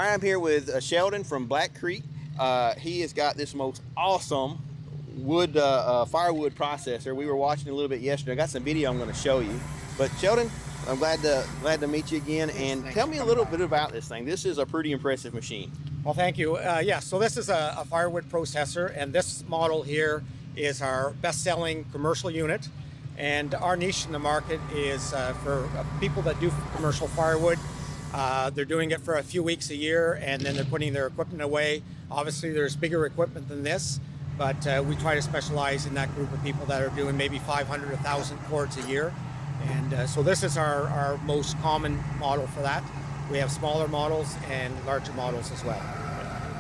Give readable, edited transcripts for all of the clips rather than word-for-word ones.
All right, I'm here with Sheldon from Black Creek. He has got this most awesome wood firewood processor. We were watching a little bit yesterday. I got some video I'm going to show you. But Sheldon, I'm glad to meet you again. And Thanks tell me a for little coming bit about this thing. This is a pretty impressive machine. Well, thank you. Yeah, so this is a firewood processor, and this model here is our best-selling commercial unit. And our niche in the market is for people that do commercial firewood. They're doing it for a few weeks a year, and then they're putting their equipment away. Obviously, there's bigger equipment than this, but we try to specialize in that group of people that are doing maybe 500, 1,000 cords a year. And so this is our most common model for that. We have smaller models and larger models as well.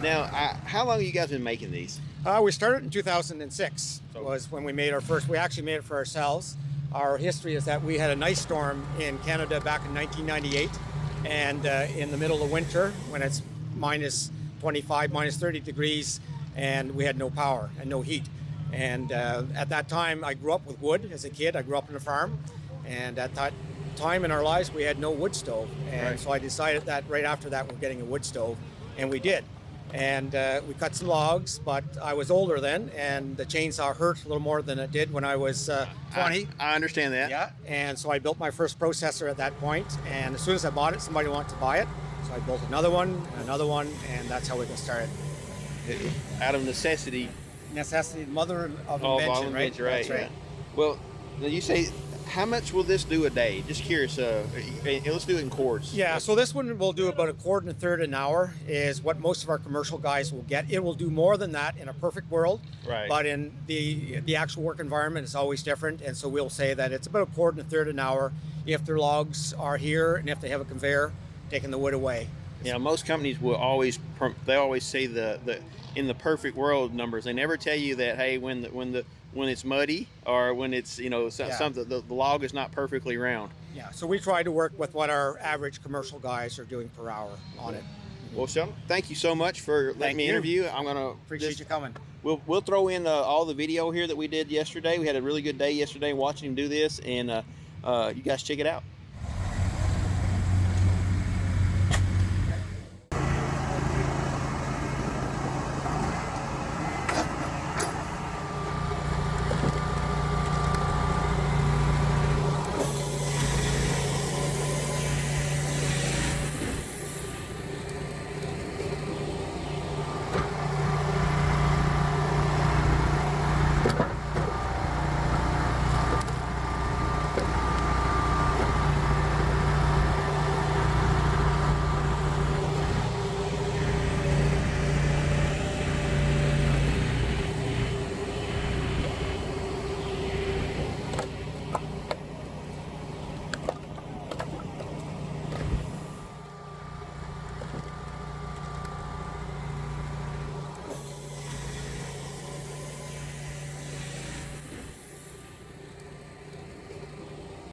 Now, how long have you guys been making these? We started in 2006 was when we made our first. We actually made it for ourselves. Our history is that we had an ice storm in Canada back in 1998, and in the middle of winter when it's minus 25, minus 30 degrees, and we had no power and no heat. And at that time, I grew up with wood as a kid. I grew up on a farm, and at that time in our lives, we had no wood stove. And so I decided that right after that, we're getting a wood stove, and we did. And we cut some logs, but I was older then, and the chainsaw hurt a little more than it did when I was 20. I understand that. Yeah, and so I built my first processor at that point, and as soon as I bought it, somebody wanted to buy it. So I built another one, and that's how we got started. Out of necessity. Necessity, mother of All invention, right? Right. That's right. Yeah. Well, now you say, how much will this do a day? Just curious. Let's do it in cords. Yeah, so this one will do about 1/4 and 1/3 an hour is what most of our commercial guys will get. It will do more than that in a perfect world, Right. But in the actual work environment, it's always different. And so we'll say that it's about 1/4 and 1/3 an hour if their logs are here and if they have a conveyor taking the wood away. Yeah, most companies will always say the in the perfect world numbers. They never tell you that, hey, when it's muddy or when it's something the log is not perfectly round. Yeah, so we try to work with what our average commercial guys are doing per hour on it. Well, Sheldon, thank you so much for letting me interview. I'm gonna Appreciate you coming. We'll throw in all the video here that we did yesterday. We had a really good day yesterday watching him do this, and you guys check it out.